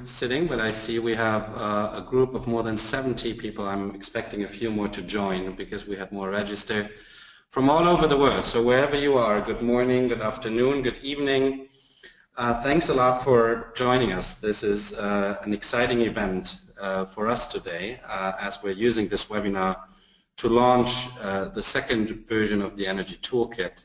sitting, but I see we have a group of more than 70 people. I'm expecting a few more to join because we had more registered from all over the world. So wherever you are, good morning, good afternoon, good evening. Thanks a lot for joining us. This is an exciting event for us today as we're using this webinar to launch the second version of the Energy Toolkit.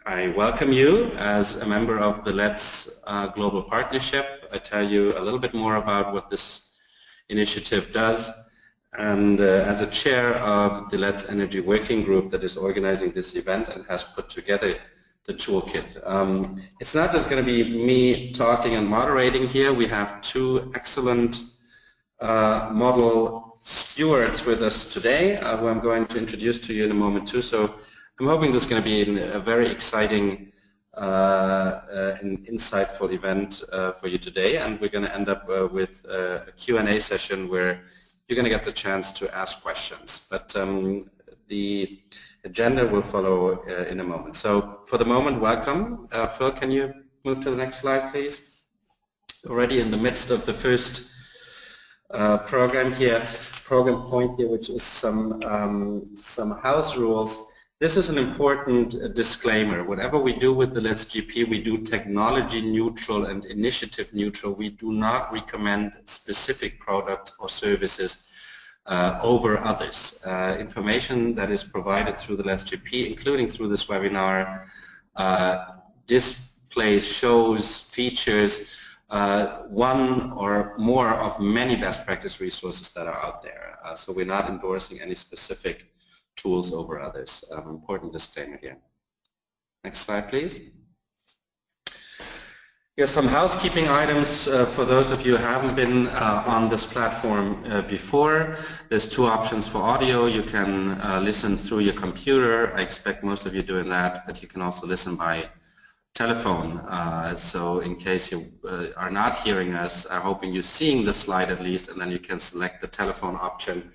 I welcome you as a member of the Let's Global Partnership. I tell you a little bit more about what this initiative does, and as a chair of the Let's Energy Working Group that is organizing this event and has put together the toolkit. It's not just going to be me talking and moderating here. We have two excellent model stewards with us today who I'm going to introduce to you in a moment too. So I'm hoping this is going to be a very exciting and insightful event for you today, and we're going to end up with a Q&A session where you're going to get the chance to ask questions. But the agenda will follow in a moment. So for the moment, welcome. Phil, can you move to the next slide, please? Already in the midst of the first program point here, which is some house rules. This is an important disclaimer. Whatever we do with the Let's GP, we do technology neutral and initiative neutral. We do not recommend specific products or services over others. Information that is provided through the Let's GP, including through this webinar, displays, shows, features one or more of many best practice resources that are out there. So we're not endorsing any specific tools over others. Important disclaimer here. Next slide, please. Here's some housekeeping items for those of you who haven't been on this platform before. There's two options for audio. You can listen through your computer. I expect most of you doing that, but you can also listen by telephone. So in case you are not hearing us, I'm hoping you're seeing the slide at least, and then you can select the telephone option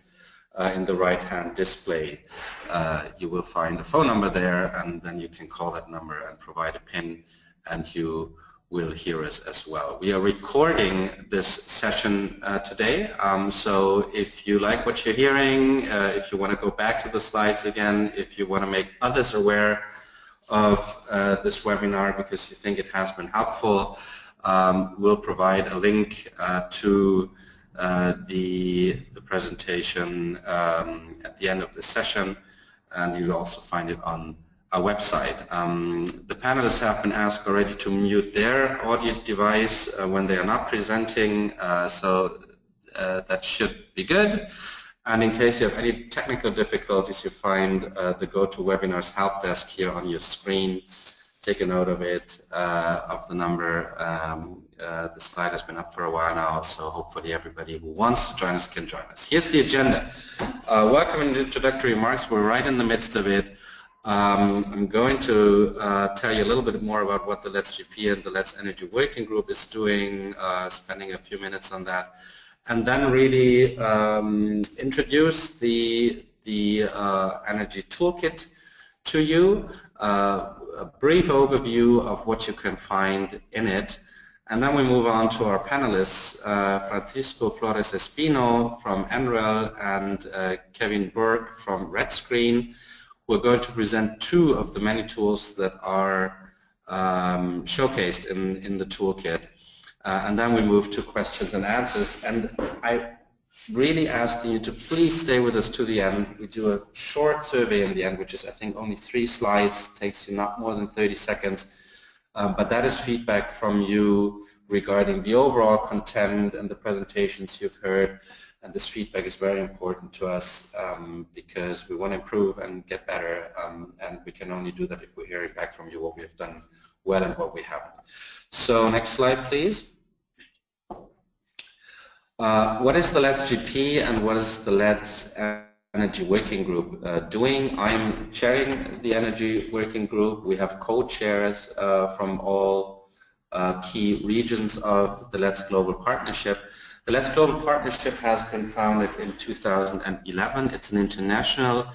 in the right-hand display. You will find a phone number there, and then you can call that number and provide a PIN, and you will hear us as well. We are recording this session today, so if you like what you're hearing, if you want to go back to the slides again, if you want to make others aware of this webinar because you think it has been helpful, we'll provide a link to the presentation at the end of the session, and you'll also find it on our website. The panelists have been asked already to mute their audio device when they are not presenting, so that should be good. And in case you have any technical difficulties, you find the GoToWebinars help desk here on your screen. Take a note of it, of the number. The slide has been up for a while now, so hopefully everybody who wants to join us can join us. Here's the agenda. Welcome and introductory remarks. We're right in the midst of it. I'm going to tell you a little bit more about what the Let's GP and the Let's Energy Working Group is doing, spending a few minutes on that, and then really introduce the Energy Toolkit to you, a brief overview of what you can find in it, and then we move on to our panelists, Francisco Flores Espino from NREL and Kevin Burke from Retscreen. We're going to present two of the many tools that are showcased in the toolkit, and then we move to questions and answers. And I really ask you to please stay with us to the end. We do a short survey in the end, which is I think only 3 slides, takes you not more than 30 seconds, but that is feedback from you regarding the overall content and the presentations you've heard. And this feedback is very important to us because we want to improve and get better, and we can only do that if we're hearing back from you what we have done well and what we haven't. So next slide, please. What is the Let's GP and what is the Let's Energy Working Group doing? I'm chairing the Energy Working Group. We have co-chairs from all key regions of the Let's Global Partnership. The Let's Global Partnership has been founded in 2011. It's an international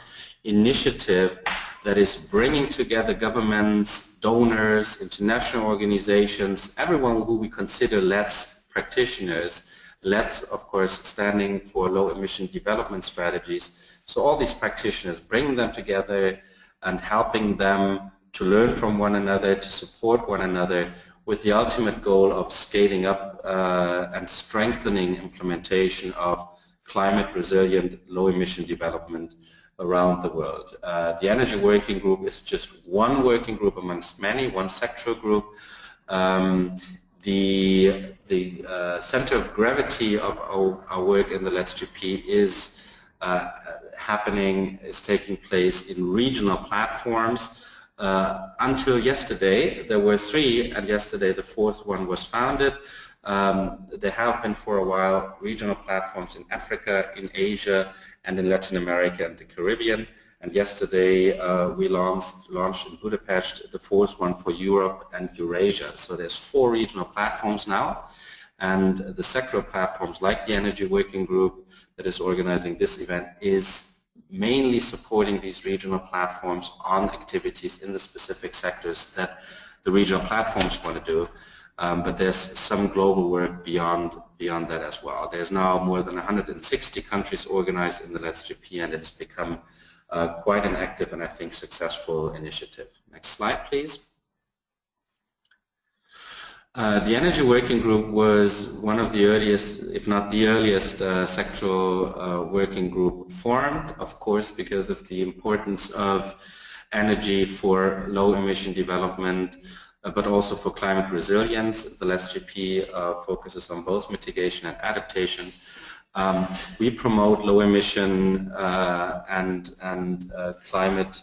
initiative that is bringing together governments, donors, international organizations, everyone who we consider LETS practitioners. LETS, of course, standing for low emission development strategies. So all these practitioners, bringing them together and helping them to learn from one another, to support one another, with the ultimate goal of scaling up and strengthening implementation of climate resilient low emission development around the world. The Energy Working Group is just one working group amongst many, one sectoral group. The center of gravity of our work in the Let's GP is taking place in regional platforms. Until yesterday, there were 3, and yesterday the 4th one was founded. There have been for a while regional platforms in Africa, in Asia, and in Latin America and the Caribbean. And yesterday we launched in Budapest the 4th one for Europe and Eurasia. So there's 4 regional platforms now, and the sectoral platforms like the Energy Working Group that is organizing this event is mainly supporting these regional platforms on activities in the specific sectors that the regional platforms want to do. But there's some global work beyond that as well. There's now more than 160 countries organized in the Let's GP, and it's become quite an active and I think successful initiative. Next slide, please. The Energy Working Group was one of the earliest, if not the earliest, sectoral working group formed, of course, because of the importance of energy for low emission development, but also for climate resilience. The Let's GP focuses on both mitigation and adaptation. We promote low emission and climate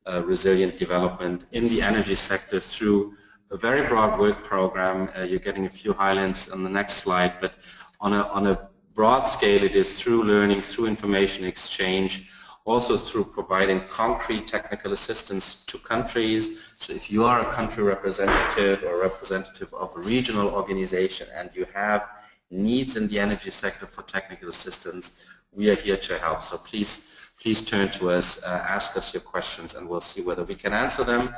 resilient development in the energy sector through a very broad work program. You're getting a few highlights on the next slide, but on a broad scale it is through learning, through information exchange, also through providing concrete technical assistance to countries. So if you are a country representative or representative of a regional organization and you have needs in the energy sector for technical assistance, we are here to help. So please turn to us, ask us your questions, and we'll see whether we can answer them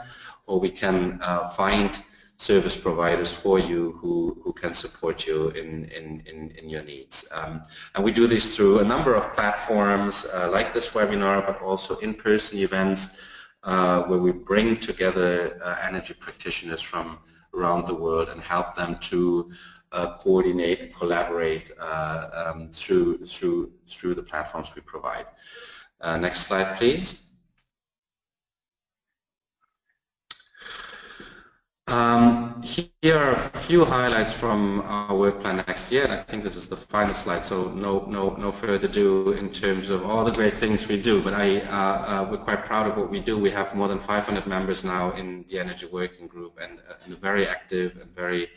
or we can find service providers for you who can support you in your needs. And we do this through a number of platforms like this webinar, but also in-person events where we bring together energy practitioners from around the world and help them to coordinate and collaborate through the platforms we provide. Next slide, please. Here are a few highlights from our work plan next year, and I think this is the final slide, so no further ado in terms of all the great things we do, but we're quite proud of what we do. We have more than 500 members now in the Energy Working Group, and a very active and very,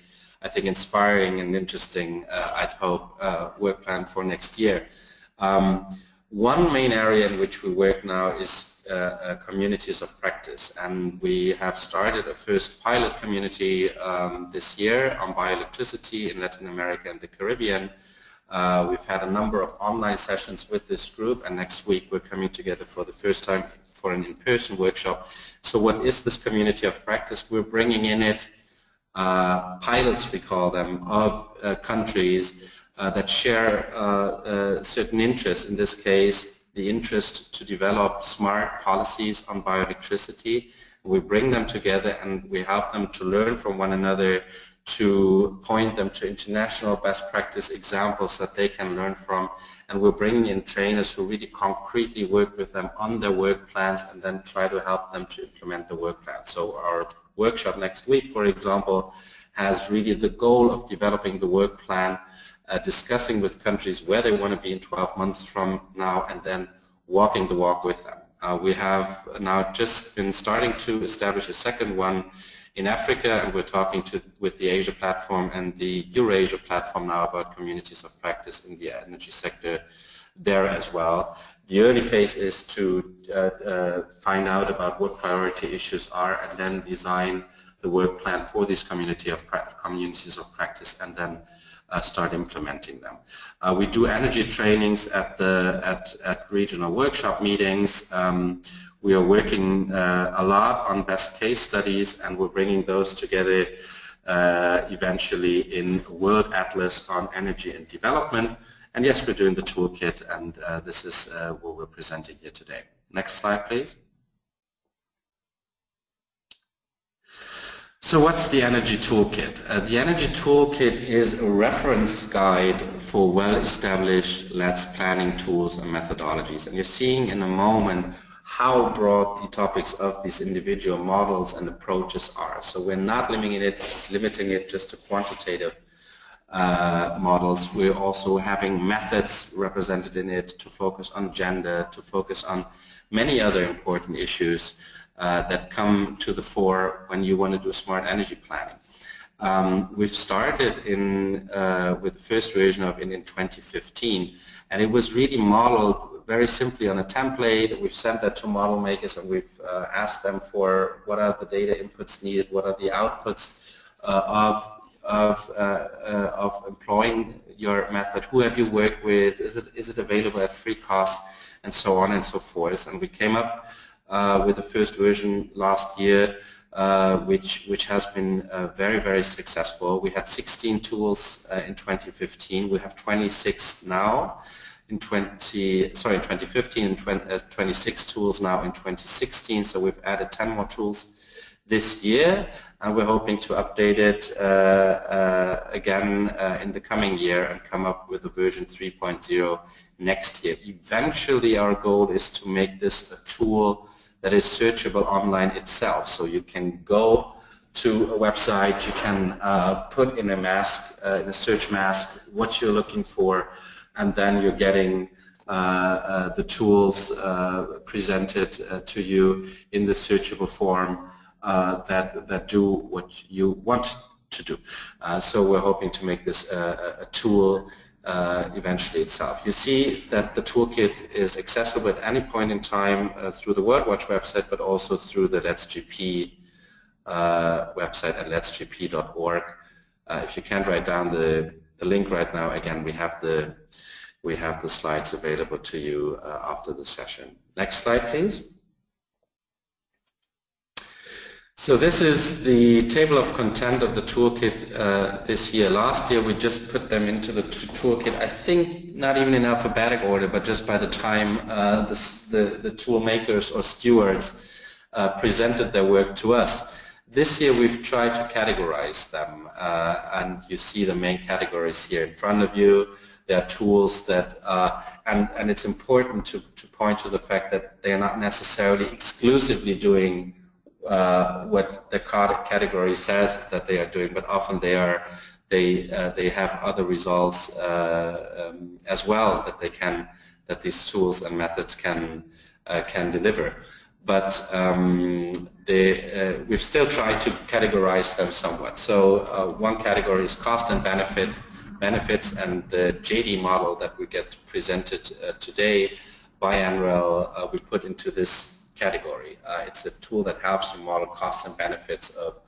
I think, inspiring and interesting, I'd hope, work plan for next year. One main area in which we work now is communities of practice, and we have started a first pilot community this year on bioelectricity in Latin America and the Caribbean. We've had a number of online sessions with this group, and next week we're coming together for the first time for an in-person workshop. So what is this community of practice? We're bringing in it pilots, we call them, of countries that share certain interests. In this case, the interest to develop smart policies on bioelectricity. We bring them together and we help them to learn from one another, to point them to international best practice examples that they can learn from. And we're bringing in trainers who really concretely work with them on their work plans and then try to help them to implement the work plan. So our workshop next week, for example, has really the goal of developing the work plan, discussing with countries where they want to be in 12 months from now, and then walking the walk with them. We have now just been starting to establish a second one in Africa, and we're talking with the Asia platform and the Eurasia platform now about communities of practice in the energy sector there as well. The early phase is to find out about what priority issues are and then design the work plan for these communities of practice, and then start implementing them. We do energy trainings at regional workshop meetings. We are working a lot on best case studies, and we're bringing those together eventually in World Atlas on Energy and Development. And yes, we're doing the toolkit, and this is what we're presenting here today. Next slide, please. So what's the Energy Toolkit? The Energy Toolkit is a reference guide for well-established LEDS planning tools and methodologies. And you're seeing in a moment how broad the topics of these individual models and approaches are. So we're not limiting it just to quantitative models. We're also having methods represented in it to focus on gender, to focus on many other important issues that come to the fore when you want to do smart energy planning. We've started with the first version of it in 2015, and it was really modeled very simply on a template. We've sent that to model makers, and we've asked them for what are the data inputs needed, what are the outputs of employing your method, who have you worked with, is it available at free cost, and so on and so forth. And we came up with the first version last year, which has been very, very successful. We had 16 tools in 2015. We have 26 now in 2015, and 26 tools now in 2016. So we've added 10 more tools this year, and we're hoping to update it again in the coming year and come up with a version 3.0 next year. Eventually, our goal is to make this a tool that is searchable online itself. So you can go to a website, you can put in a search mask what you're looking for, and then you're getting the tools presented to you in the searchable form that do what you want to do. So we're hoping to make this a tool eventually itself. You see that the toolkit is accessible at any point in time through the Worldwatch website, but also through the LetsGP website at letsgp.org. If you can't write down the link right now, again, we have the slides available to you after the session. Next slide, please. So this is the table of content of the toolkit this year. Last year we just put them into the toolkit, I think not even in alphabetic order, but just by the time the tool makers or stewards presented their work to us. This year we've tried to categorize them, and you see the main categories here in front of you. There are tools that, and it's important to point to the fact that they are not necessarily exclusively doing what the category says that they are doing, but often they have other results as well that these tools and methods can deliver. But we've still tried to categorize them somewhat. So one category is cost and benefits, and the JD model that we get presented today, biannual, we put into this category. It's a tool that helps you model costs and benefits of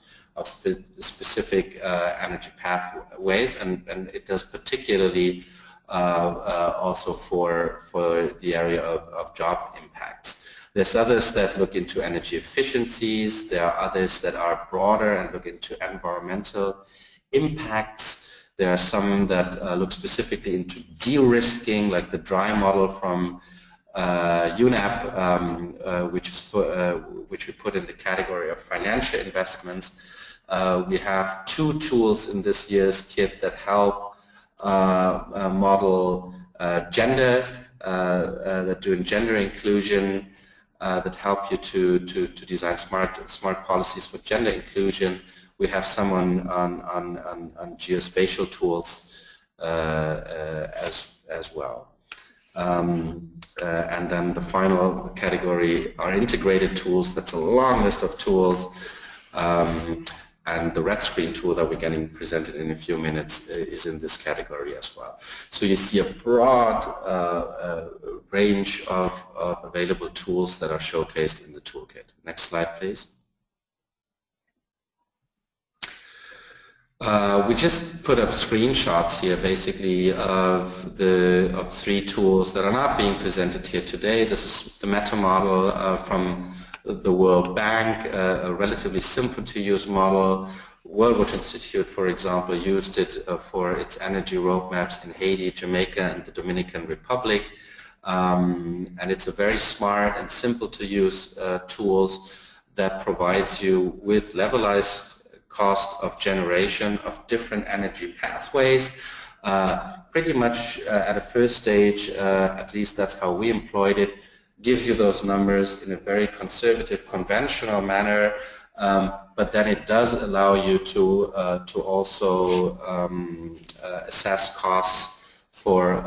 specific energy pathways, and it does particularly also for the area of job impacts. There's others that look into energy efficiencies. There are others that are broader and look into environmental impacts. There are some that look specifically into de-risking, like the DRY model from UNEP, which we put in the category of financial investments. We have 2 tools in this year's kit that help model gender, that do gender inclusion, that help you to design smart policies for gender inclusion. We have some on geospatial tools as well. And then the final category are integrated tools. That's a long list of tools. And the Retscreen tool that we're getting presented in a few minutes is in this category as well. So you see a broad range of available tools that are showcased in the toolkit. Next slide, please. We just put up screenshots here, basically, of three tools that are not being presented here today. This is the meta model from the World Bank, a relatively simple to use model. Worldwatch Institute, for example, used it for its energy roadmaps in Haiti, Jamaica, and the Dominican Republic. And it's a very smart and simple to use tools that provides you with levelized cost of generation of different energy pathways. Pretty much at a first stage, at least that's how we employed it, gives you those numbers in a very conservative, conventional manner, but then it does allow you to also assess costs for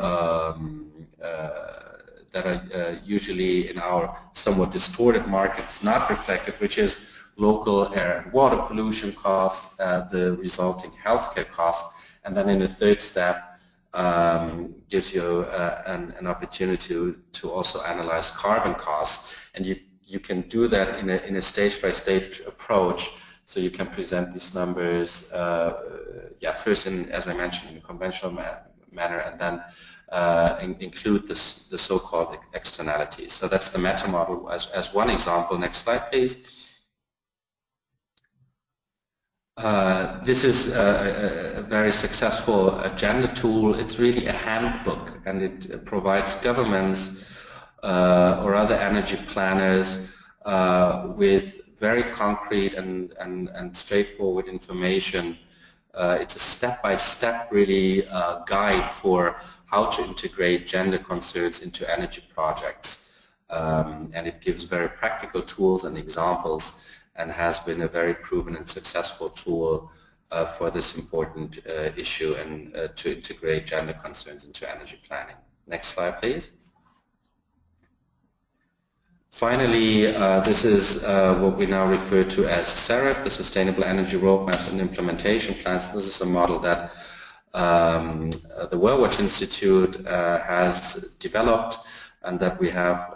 that are usually in our somewhat distorted markets not reflected, which is local air and water pollution costs, the resulting healthcare costs, and then in the third step gives you an opportunity to also analyze carbon costs, and you can do that in a stage-by-stage approach. So you can present these numbers, first as I mentioned, in a conventional manner, and then include the so-called externalities. So that's the meta model as one example. Next slide, please. This is a very successful agenda tool. It's really a handbook, and it provides governments or other energy planners with very concrete and straightforward information. It's a step-by-step really guide for how to integrate gender concerns into energy projects, and it gives very practical tools and examples, and has been a very proven and successful tool for this important issue and to integrate gender concerns into energy planning. Next slide, please. Finally, this is what we now refer to as SEREP, the Sustainable Energy Roadmaps and Implementation Plans. This is a model that the Worldwatch Institute has developed and that we have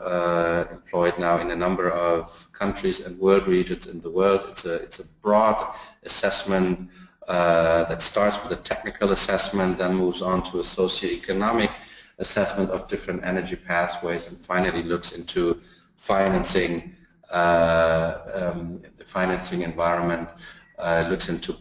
employed now in a number of countries and world regions in the world. It's a broad assessment that starts with a technical assessment, then moves on to a socioeconomic assessment of different energy pathways, and finally looks into financing, the financing environment, looks into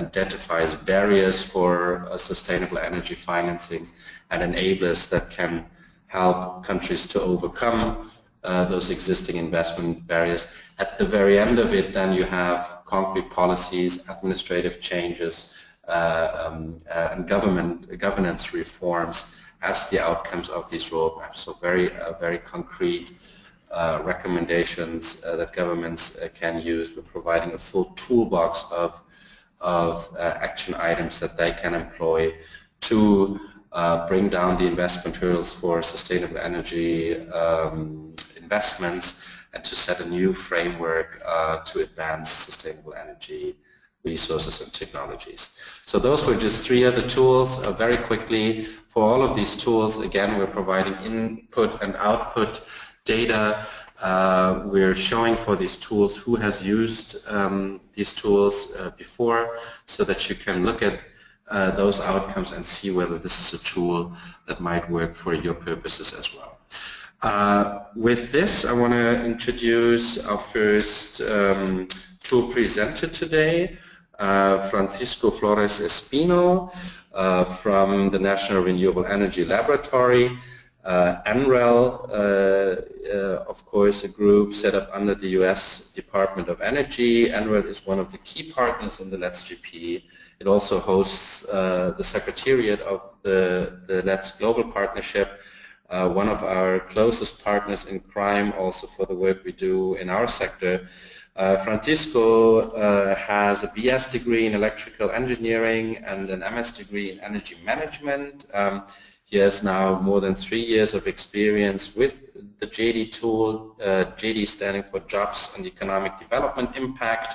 identifies barriers for sustainable energy financing and enablers that can help countries to overcome those existing investment barriers. At the very end of it, then you have concrete policies, administrative changes, and governance reforms as the outcomes of these roadmaps. So very concrete recommendations that governments can use. We're providing a full toolbox of action items that they can employ to bring down the investment hurdles for sustainable energy investments, and to set a new framework to advance sustainable energy resources and technologies. So those were just three other tools. Very quickly, for all of these tools, again, we're providing input and output data. We're showing for these tools who has used these tools before, so that you can look at those outcomes and see whether this is a tool that might work for your purposes as well. With this, I want to introduce our first tool presenter today, Francisco Flores Espino from the National Renewable Energy Laboratory. NREL, of course, a group set up under the US Department of Energy. NREL is one of the key partners in the LETS-GP. It also hosts the Secretariat of the LETS Global Partnership, one of our closest partners in crime also for the work we do in our sector. Francisco has a BS degree in electrical engineering and an MS degree in energy management. He has now more than 3 years of experience with the JD tool, JD standing for Jobs and Economic Development Impact.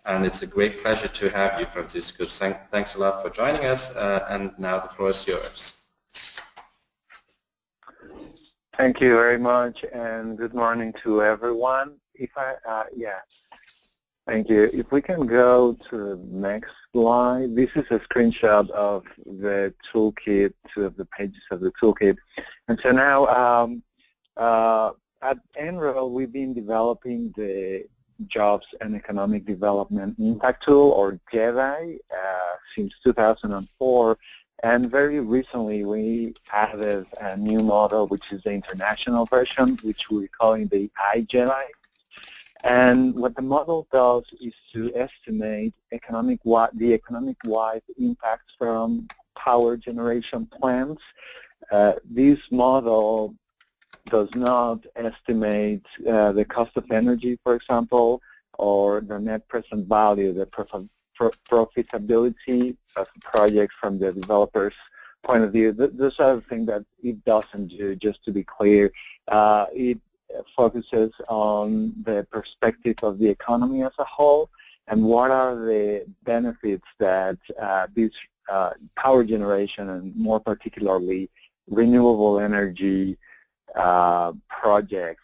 And it's a great pleasure to have you, Francisco. Thanks a lot for joining us, and now the floor is yours. Thank you very much, and good morning to everyone. Thank you. If we can go to the next slide, this is a screenshot of the toolkit, two of the pages of the toolkit. And so now at NREL, we've been developing the Jobs and Economic Development Impact Tool, or Jedi, since 2004. And very recently, we added a new model, which is the international version, which we're calling the iJedi. And what the model does is to estimate the economic-wide impacts from power generation plants. This model does not estimate the cost of energy, for example, or the net present value, the profitability of the project from the developer's point of view. Those are the things that it doesn't do, just to be clear. It focuses on the perspective of the economy as a whole and what are the benefits that this power generation, and more particularly renewable energy projects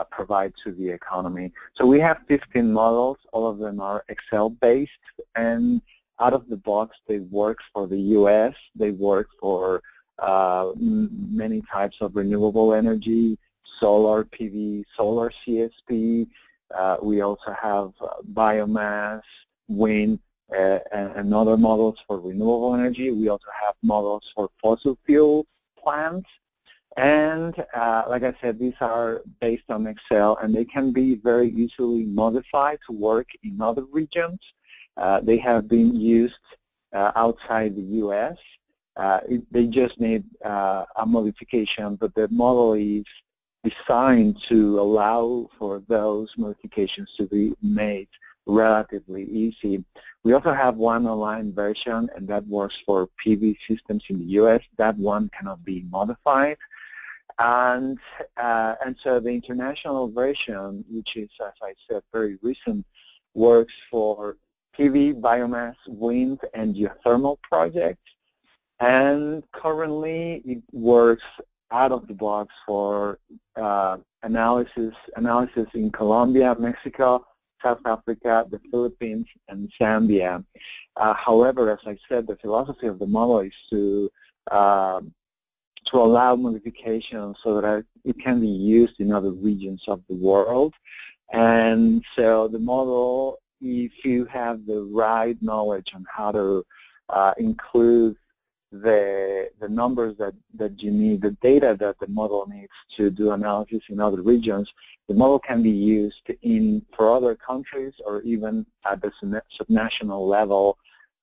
provide to the economy. So we have 15 models. All of them are Excel-based, and out of the box, they work for the U.S. They work for many types of renewable energy, solar PV, solar CSP. We also have biomass, wind, and other models for renewable energy. We also have models for fossil fuel plants. And like I said, these are based on Excel, and they can be very easily modified to work in other regions. They have been used outside the U.S. They just need a modification, but the model is designed to allow for those modifications to be made relatively easy. We also have one online version, and that works for PV systems in the U.S. That one cannot be modified. And so the international version, which is, as I said, very recent, works for PV, biomass, wind, and geothermal projects. And currently, it works out of the box for analysis in Colombia, Mexico, South Africa, the Philippines, and Zambia. However, as I said, the philosophy of the model is to allow modifications so that it can be used in other regions of the world. And so the model, if you have the right knowledge on how to include the numbers that you need, the data that the model needs to do analysis in other regions, the model can be used for other countries or even at the subnational level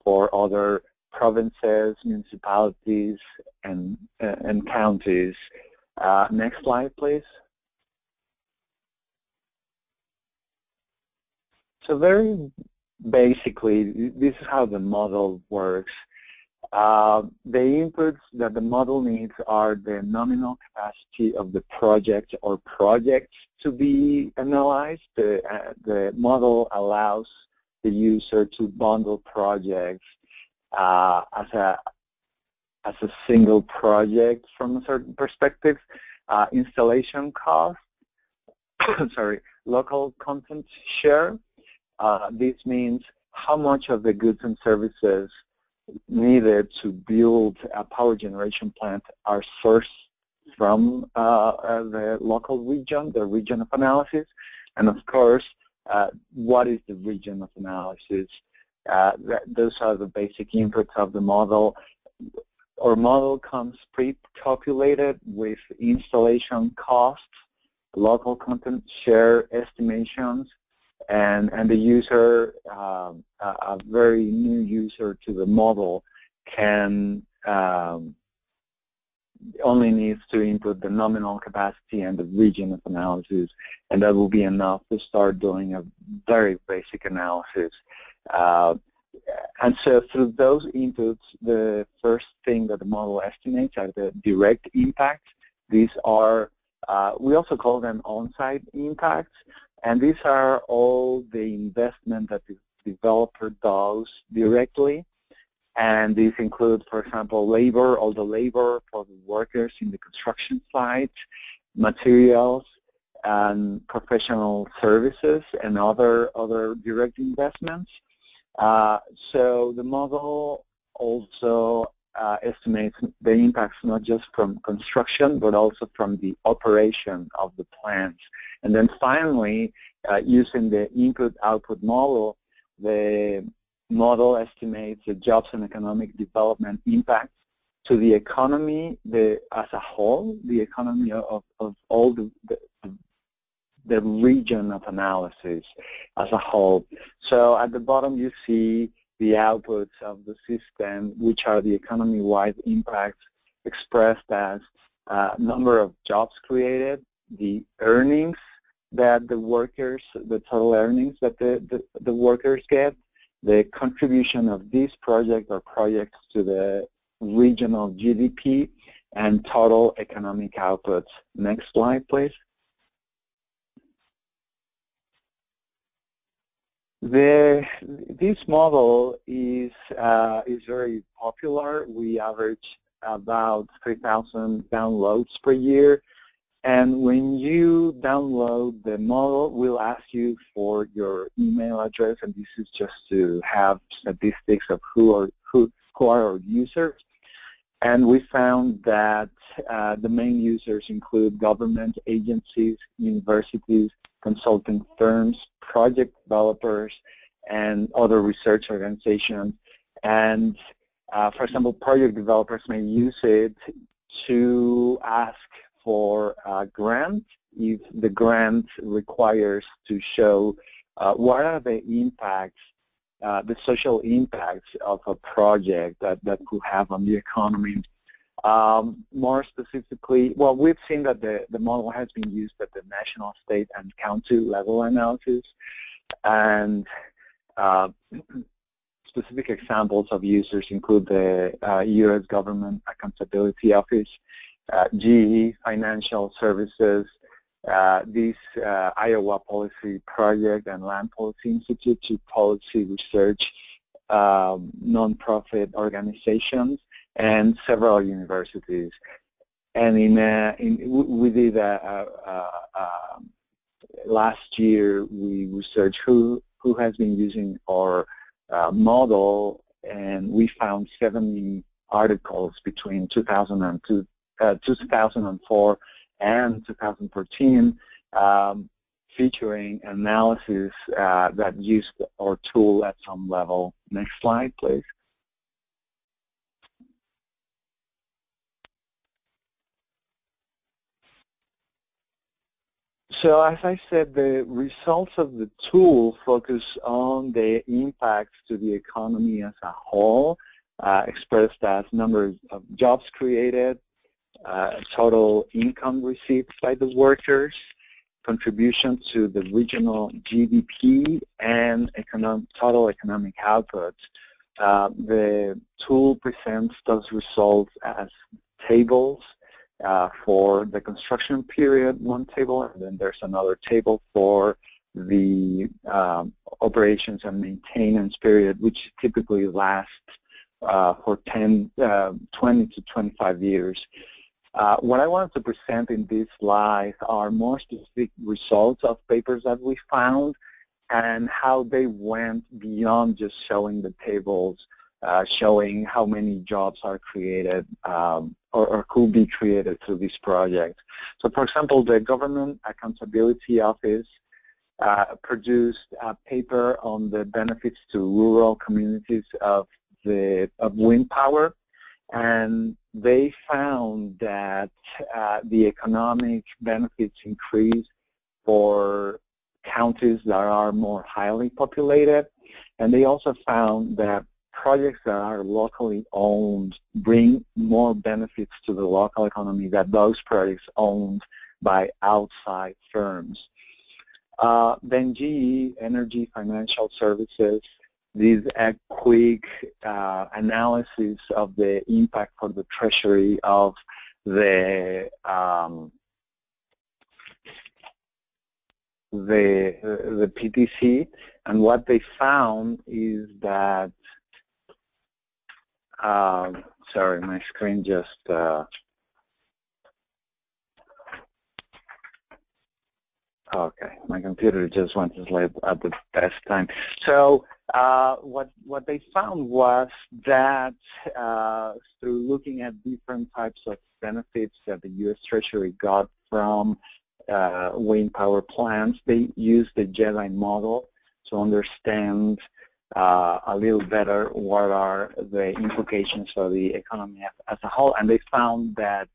for other provinces, municipalities, and counties. Next slide, please. So very basically, this is how the model works. The inputs that the model needs are the nominal capacity of the project or projects to be analyzed. The model allows the user to bundle projects as a single project from a certain perspective. Installation cost, sorry, local content share. This means how much of the goods and services needed to build a power generation plant are sourced from the local region, the region of analysis, and of course, what is the region of analysis? Those are the basic inputs of the model. Our model comes pre-calculated with installation costs, local content share estimations, and the user, a very new user to the model, can only needs to input the nominal capacity and the region of analysis, and that will be enough to start doing a very basic analysis. And so through those inputs, the first thing that the model estimates are the direct impacts. These are, we also call them on-site impacts, and these are all the investment that the developer does directly. And these include, for example, labor, all the labor for the workers in the construction site, materials, and professional services, and other direct investments. So the model also estimates the impacts not just from construction, but also from the operation of the plants. And then finally, using the input-output model, the model estimates the jobs and economic development impact to the economy as a whole, the economy of all the region of analysis as a whole. So at the bottom you see the outputs of the system, which are the economy-wide impacts expressed as number of jobs created, the earnings that the workers, the total earnings that the workers get, the contribution of this project or projects to the regional GDP, and total economic outputs. Next slide, please. This model is very popular. We average about 3,000 downloads per year. And when you download the model, we'll ask you for your email address, and this is just to have statistics of who are our users. And we found that the main users include government agencies, universities, consulting firms, project developers, and other research organizations. And for example, project developers may use it to ask for a grant if the grant requires to show what are the impacts, the social impacts of a project that could have on the economy. More specifically, well, we've seen that the model has been used at the national, state, and county level analysis, and specific examples of users include the U.S. Government Accountability Office, GE Financial Services, this Iowa Policy Project and Land Policy Institute to policy research, nonprofit organizations, and several universities. And we did last year, we researched who has been using our model, and we found 70 articles between 2004 and 2014 featuring analysis that used our tool at some level. Next slide, please. So as I said, the results of the tool focus on the impacts to the economy as a whole, expressed as numbers of jobs created, total income received by the workers, contribution to the regional GDP, and total economic output. The tool presents those results as tables for the construction period, one table, and then there's another table for the operations and maintenance period, which typically lasts for 20 to 25 years. What I wanted to present in this slide are more specific results of papers that we found and how they went beyond just showing the tables, showing how many jobs are created or could be created through this project. So for example, the Government Accountability Office produced a paper on the benefits to rural communities of wind power, and they found that the economic benefits increase for counties that are more highly populated, and they also found that projects that are locally owned bring more benefits to the local economy than those projects owned by outside firms. Then GE, Energy Financial Services, did a quick analysis of the impact for the Treasury of the PTC, and what they found is that sorry, my screen just Okay, my computer just went to sleep at the best time. So what they found was that through looking at different types of benefits that the U.S. Treasury got from wind power plants, they used the Jedi model to understand a little better what are the implications for the economy as a whole, and they found that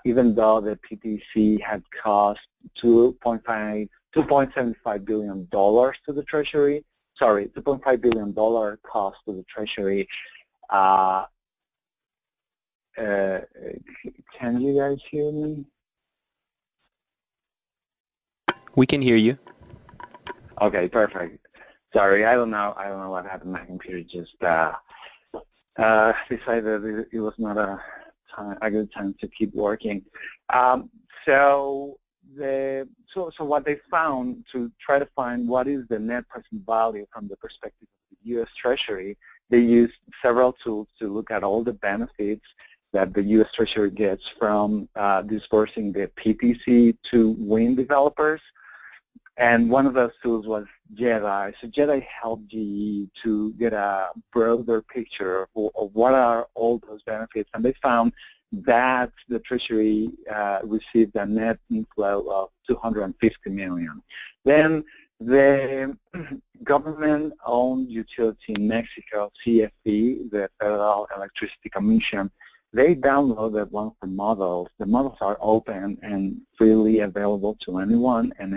even though the PTC had cost $2.75 billion to the Treasury, sorry, $2.5 billion cost to the Treasury. Can you guys hear me? We can hear you. Okay, perfect. Sorry, I don't know what happened. My computer just decided it was not a good time to keep working. So what they found to try to find what is the net present value from the perspective of the U.S. Treasury, they used several tools to look at all the benefits that the U.S. Treasury gets from disbursing the PTC to wind developers. And one of those tools was Jedi. So Jedi helped GE to get a broader picture of what are all those benefits. And they found that the Treasury received a net inflow of $250 million. Then the government-owned utility in Mexico, CFE, the Federal Electricity Commission, they downloaded one of the models. The models are open and freely available to anyone, and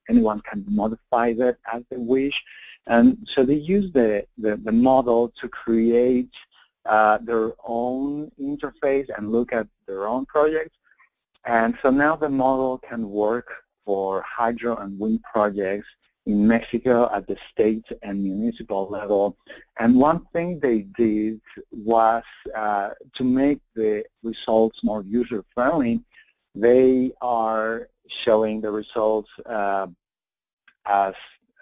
anyone can modify it as they wish. And so they use the model to create their own interface and look at their own projects. And so now the model can work for hydro and wind projects in Mexico at the state and municipal level. And one thing they did was to make the results more user-friendly. They are showing the results as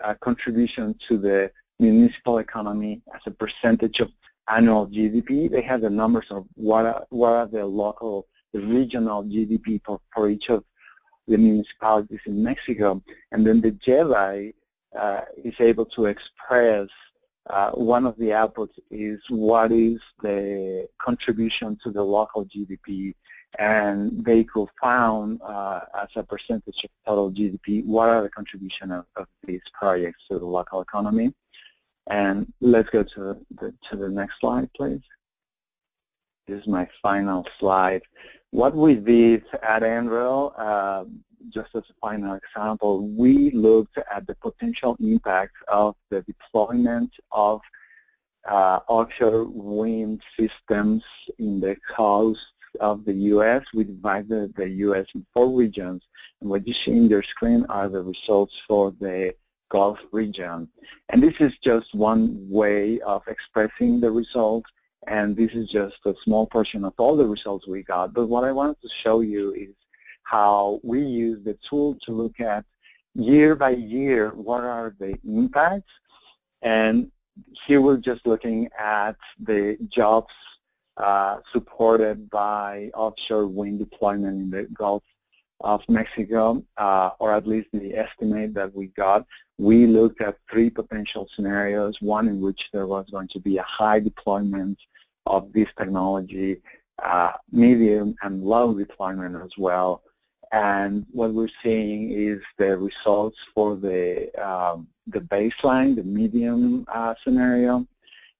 a contribution to the municipal economy as a percentage of annual GDP. They have the numbers of what are the local, the regional GDP for each of the municipalities in Mexico. And then the Jedi is able to express one of the outputs is what is the contribution to the local GDP, and they could found as a percentage of total GDP what are the contribution of these projects to the local economy. And let's go to the next slide, please. This is my final slide. What we did at NREL, just as a final example, we looked at the potential impact of the deployment of offshore wind systems in the coast of the U.S. We divided the U.S. in 4 regions, and what you see in your screen are the results for the Gulf region. And this is just one way of expressing the results, and this is just a small portion of all the results we got. But what I wanted to show you is how we use the tool to look at year by year what are the impacts. And here we're just looking at the jobs supported by offshore wind deployment in the Gulf of Mexico, or at least the estimate that we got. We looked at 3 potential scenarios, one in which there was going to be a high deployment of this technology, medium and low deployment as well. And what we're seeing is the results for the baseline, the medium scenario.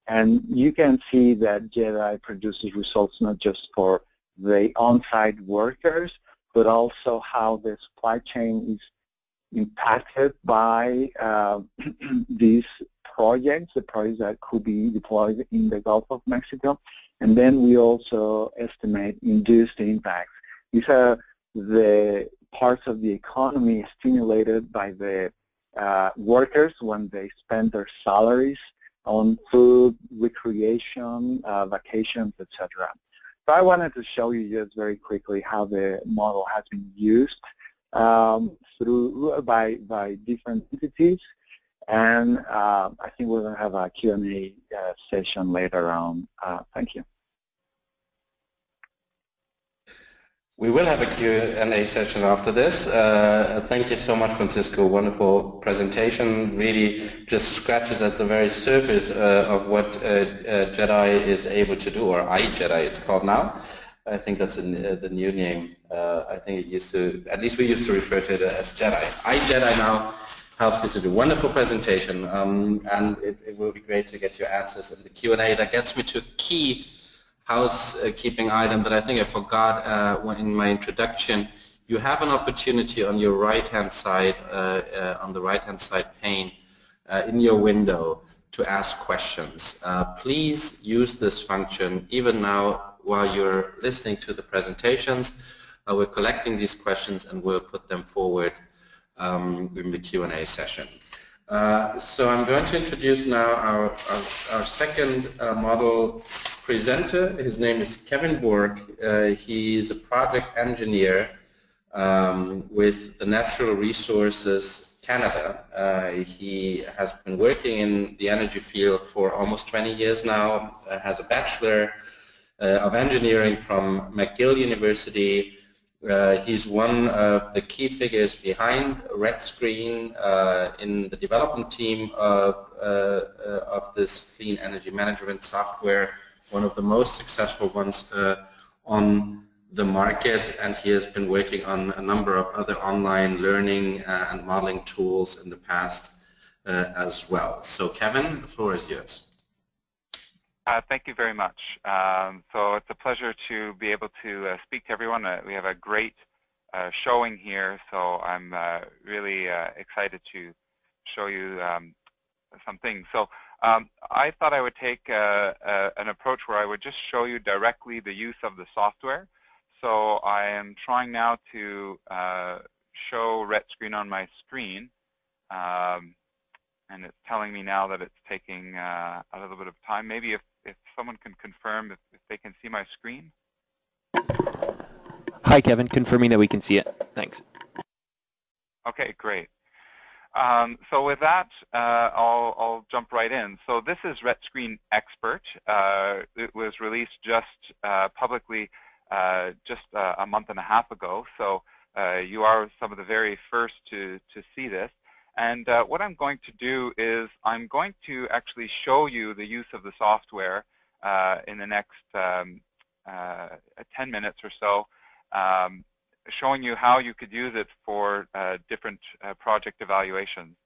And you can see that Jedi produces results not just for the on-site workers, but also how the supply chain is impacted by these projects, the projects that could be deployed in the Gulf of Mexico. And then we also estimate induced impacts. These are the parts of the economy stimulated by the workers when they spend their salaries on food, recreation, vacations, etc. So I wanted to show you just very quickly how the model has been used by different entities, and I think we're going to have a Q&A session later on. Thank you. We will have a Q&A session after this. Thank you so much, Francisco. Wonderful presentation. Really just scratches at the very surface of what Jedi is able to do, or iJedi it's called now. I think that's the new name. I think it used to, at least we used to refer to it as Jedi. iJedi now helps you to do wonderful presentation, and it will be great to get your answers in the Q&A. That gets me to a key housekeeping item that I think I forgot in my introduction. You have an opportunity on your right-hand side, on the right-hand side pane in your window to ask questions. Please use this function even now while you're listening to the presentations. We're collecting these questions and we'll put them forward in the Q&A session. So I'm going to introduce now our second model presenter. His name is Kevin Borg. He is a project engineer with the Natural Resources Canada. He has been working in the energy field for almost 20 years now, has a Bachelor of Engineering from McGill University. He's one of the key figures behind Retscreen in the development team of this clean energy management software, one of the most successful ones on the market, and he has been working on a number of other online learning and modeling tools in the past as well. So Kevin, the floor is yours. Thank you very much. So it's a pleasure to be able to speak to everyone. We have a great showing here, so I'm really excited to show you some things. So I thought I would take an approach where I would just show you directly the use of the software. So I am trying now to show Retscreen on my screen, and it's telling me now that it's taking a little bit of time. Maybe if someone can confirm if they can see my screen. Hi, Kevin. Confirming that we can see it. Thanks. Okay, great. So with that, I'll jump right in. So this is Retscreen Expert. It was released just publicly just a month and a half ago. So you are some of the very first to see this. And what I'm going to do is I'm going to actually show you the use of the software in the next 10 minutes or so, showing you how you could use it for different project evaluations.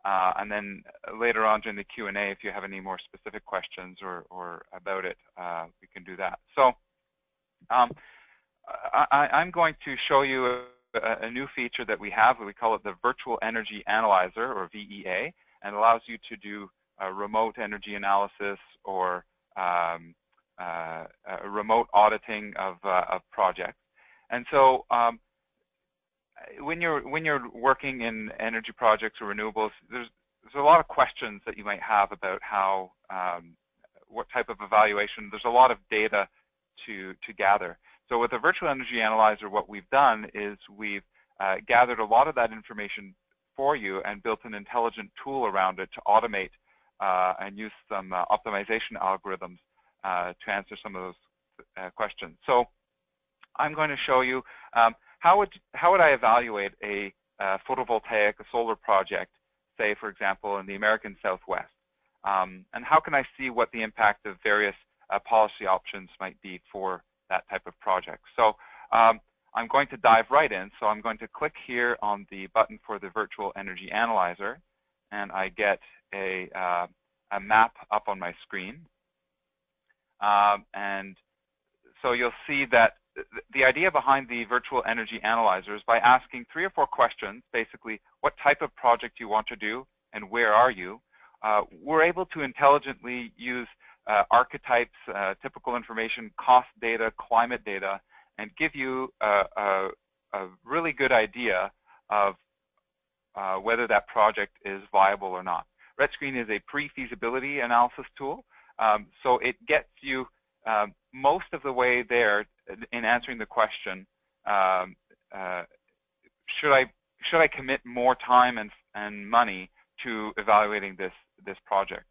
And then later on during the Q&A, if you have any more specific questions or about it, we can do that. So I'm going to show you a new feature that we have. We call it the Virtual Energy Analyzer, or VEA, and it allows you to do remote energy analysis or remote auditing of projects. And so when you're working in energy projects or renewables, there's a lot of questions that you might have about how what type of evaluation. There's a lot of data to gather. So with the Virtual Energy Analyzer, what we've done is we've gathered a lot of that information for you and built an intelligent tool around it to automate and use some optimization algorithms to answer some of those questions. So I'm going to show you how would I evaluate a photovoltaic, a solar project, say, for example, in the American Southwest, and how can I see what the impact of various policy options might be for that type of project. So I'm going to dive right in. So I'm going to click here on the button for the Virtual Energy Analyzer, and I get a map up on my screen. And so you'll see that the idea behind the Virtual Energy Analyzer is by asking 3 or 4 questions, basically what type of project you want to do and where are you. We're able to intelligently use archetypes, typical information, cost data, climate data, and give you a really good idea of whether that project is viable or not. Retscreen is a pre-feasibility analysis tool, so it gets you most of the way there in answering the question, should I commit more time and money to evaluating this project?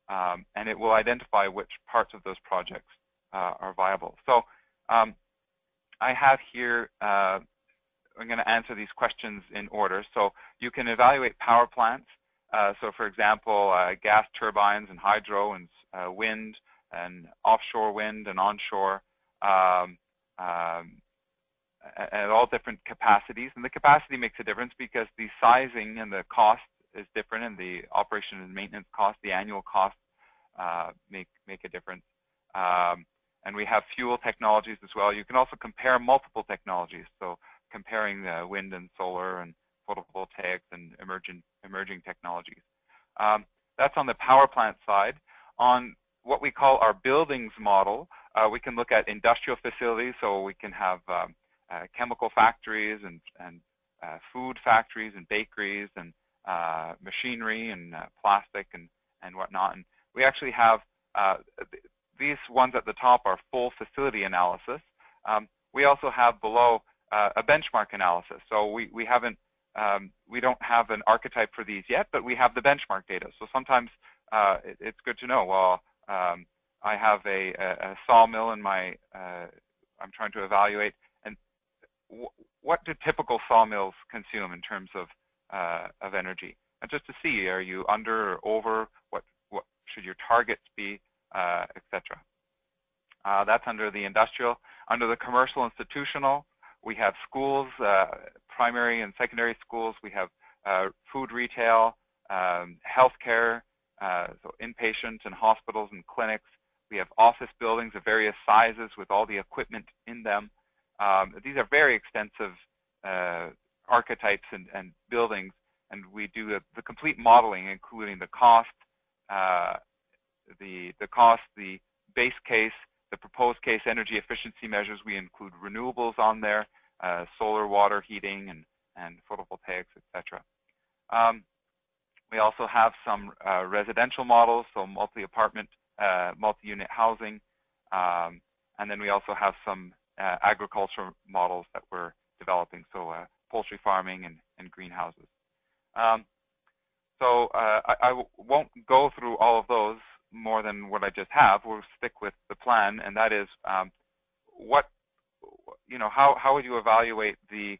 And it will identify which parts of those projects are viable. So I have here, I'm going to answer these questions in order. So you can evaluate power plants. So for example, gas turbines and hydro and wind and offshore wind and onshore at all different capacities. And the capacity makes a difference because the sizing and the cost is different, and the operation and maintenance cost, the annual cost, make a difference. And we have fuel technologies as well. You can also compare multiple technologies. So comparing wind and solar and photovoltaics and emerging technologies. That's on the power plant side. On what we call our buildings model, we can look at industrial facilities. So we can have chemical factories and food factories and bakeries and machinery and plastic and whatnot. And we actually have these ones at the top are full facility analysis. We also have below a benchmark analysis. So we haven't we don't have an archetype for these yet, but we have the benchmark data. So sometimes it's good to know. Well, I have a sawmill in my I'm trying to evaluate, and what do typical sawmills consume in terms of energy? And just to see, are you under or over? What should your targets be, etc. That's under the industrial. Under the commercial institutional, we have schools, primary and secondary schools. We have food retail, healthcare, so inpatient and hospitals and clinics. We have office buildings of various sizes with all the equipment in them. These are very extensive archetypes and buildings, and we do the complete modeling, including the cost, the base case, the proposed case energy efficiency measures. We include renewables on there, solar, water, heating, and photovoltaics, etc. We also have some residential models, so multi-apartment, multi-unit housing, and then we also have some agricultural models that we're developing, so poultry farming and greenhouses. So I won't go through all of those more than what I just have. We'll stick with the plan, and that is how would you evaluate a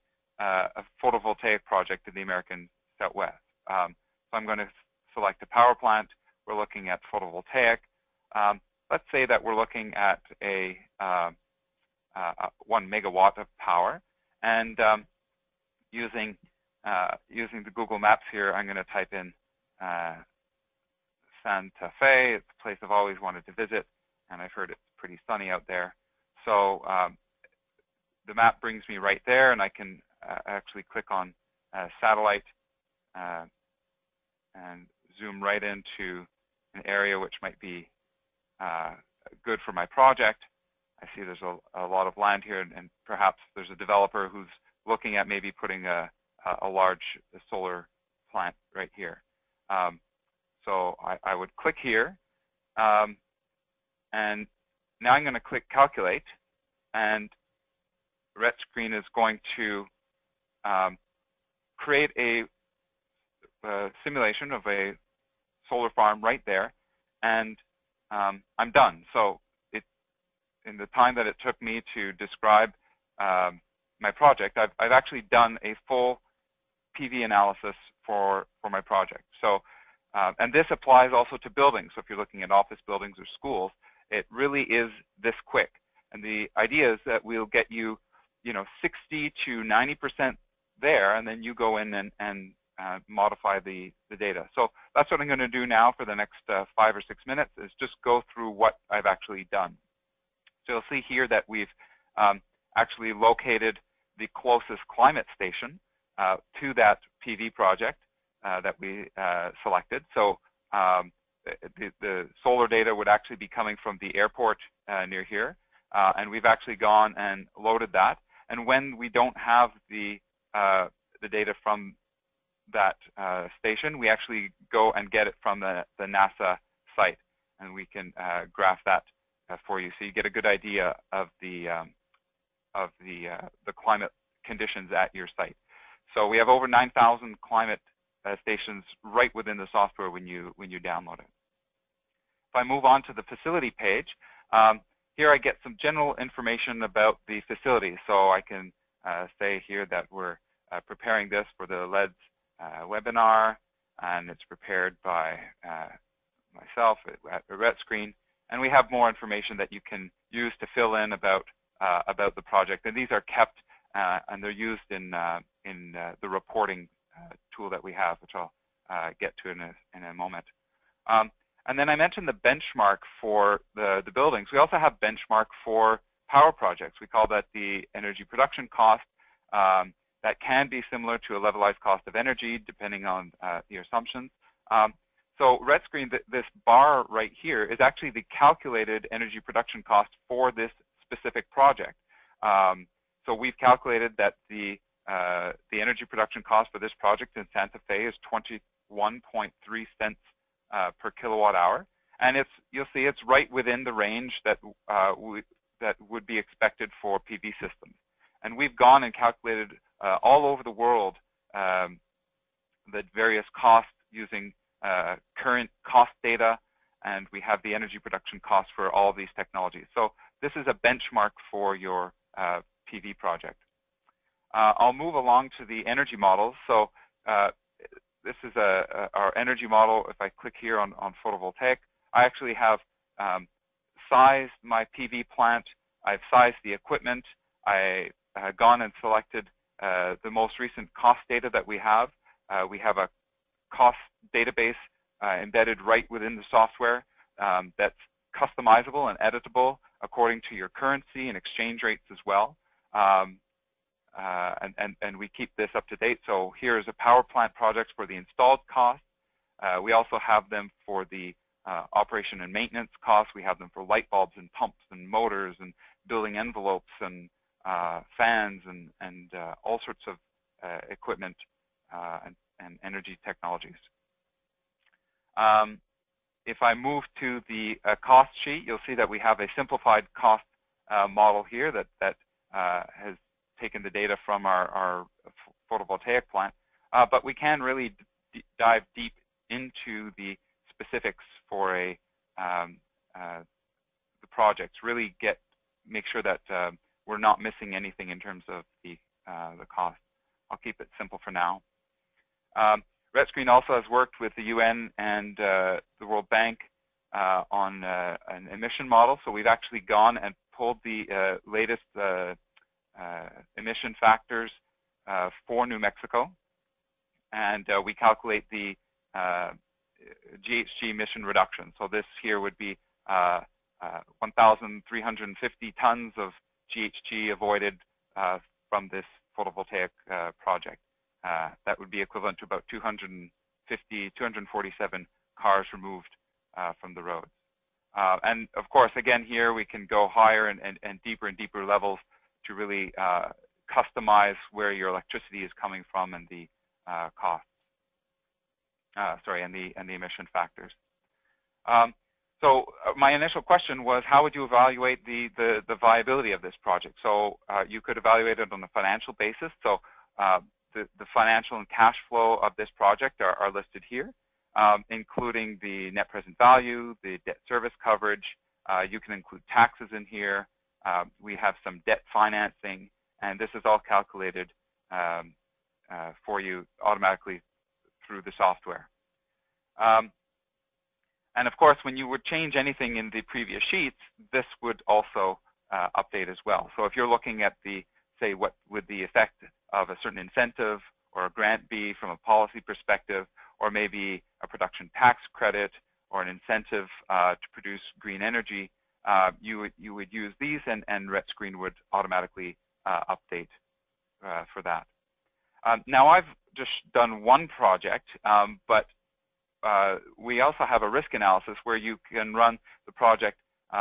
photovoltaic project in the American Southwest? So I'm going to select a power plant. We're looking at photovoltaic. Let's say that we're looking at a 1 megawatt of power, and using the Google Maps here, I'm going to type in Santa Fe. It's a place I've always wanted to visit, and I've heard it's pretty sunny out there. So the map brings me right there, and I can actually click on satellite and zoom right into an area which might be good for my project. I see there's a lot of land here, and perhaps there's a developer who's looking at maybe putting a large solar plant right here. So I would click here, and now I'm going to click Calculate, and Retscreen is going to create a simulation of a solar farm right there, and I'm done. So in the time that it took me to describe my project, I've actually done a full PV analysis for my project. So and this applies also to buildings. So if you're looking at office buildings or schools, it really is this quick. And the idea is that we'll get you, 60 to 90% there, and then you go in and modify the data. So that's what I'm going to do now for the next 5 or 6 minutes, is just go through what I've actually done. So you'll see here that we've actually located the closest climate station to that PV project that we selected. So the solar data would actually be coming from the airport near here, and we've actually gone and loaded that. And when we don't have the data from that station, we actually go and get it from the NASA site, and we can graph that for you, so you get a good idea of the climate conditions at your site. So we have over 9,000 climate stations right within the software when you download it. If I move on to the facility page, here I get some general information about the facility. So I can say here that we're preparing this for the LEDS webinar, and it's prepared by myself at Retscreen. And we have more information that you can use to fill in about the project. And these are kept and they're used in the reporting tool that we have, which I'll get to in a moment. And then I mentioned the benchmark for the buildings. We also have benchmark for power projects. We call that the energy production cost. That can be similar to a levelized cost of energy, depending on the assumptions. So Retscreen, this bar right here, is actually the calculated energy production cost for this specific project. So we've calculated that the energy production cost for this project in Santa Fe is 21.3 cents per kilowatt hour, and you'll see it's right within the range that that would be expected for PV systems. And we've gone and calculated all over the world the various costs using current cost data, and we have the energy production costs for all these technologies. So this is a benchmark for your PV project. I'll move along to the energy models. So this is our energy model. If I click here on photovoltaic, I actually have sized my PV plant. I've sized the equipment. I have gone and selected the most recent cost data that we have. We have a cost database embedded right within the software that's customizable and editable according to your currency and exchange rates as well. And we keep this up to date. So here's a power plant project for the installed cost. We also have them for the operation and maintenance costs. We have them for light bulbs and pumps and motors and building envelopes and fans and all sorts of equipment and energy technologies. If I move to the cost sheet, you'll see that we have a simplified cost model here that has taken the data from our photovoltaic plant, but we can really dive deep into the specifics for the projects. Really make sure that we're not missing anything in terms of the cost. I'll keep it simple for now. Retscreen also has worked with the UN and the World Bank on an emission model. So we've actually gone and pulled the latest emission factors for New Mexico, and we calculate the GHG emission reduction. So this here would be 1,350 tons of GHG avoided from this photovoltaic project. That would be equivalent to about 247 cars removed from the roads. And of course, again, here we can go higher and deeper levels to really customize where your electricity is coming from and the costs. And the emission factors. So my initial question was, how would you evaluate the viability of this project? So you could evaluate it on a financial basis. So the financial and cash flow of this project are listed here, including the net present value, the debt service coverage. You can include taxes in here. We have some debt financing, and this is all calculated for you automatically through the software. And of course, when you would change anything in the previous sheets, this would also update as well. So if you're looking at say, what would the effect of a certain incentive or a grant be from a policy perspective, or maybe a production tax credit or an incentive to produce green energy, you would use these, and Retscreen would automatically update for that. Now I've just done one project, but we also have a risk analysis where you can run the project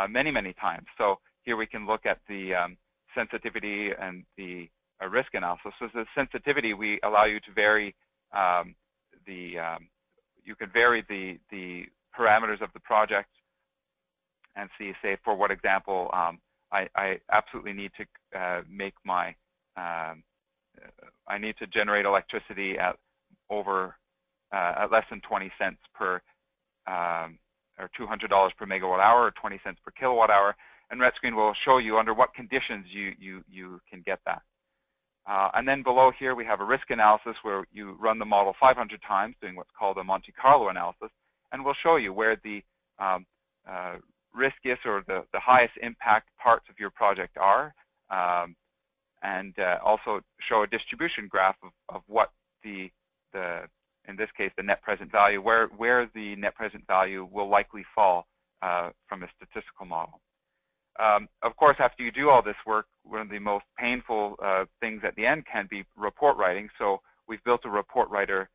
many times. So here we can look at the sensitivity and the risk analysis. So the sensitivity, we allow you to vary you can vary the parameters of the project and see, say, for what example, I absolutely need to make my I need to generate electricity at less than 20 cents per or $200 per megawatt hour, or 20 cents per kilowatt hour, and Retscreen will show you under what conditions you can get that. And then below here we have a risk analysis where you run the model 500 times doing what's called a Monte Carlo analysis, and we'll show you where the riskiest or the highest impact parts of your project are, and also show a distribution graph of what in this case the net present value, where the net present value will likely fall from a statistical model. Of course, after you do all this work, one of the most painful things at the end can be report writing. So we've built a report writer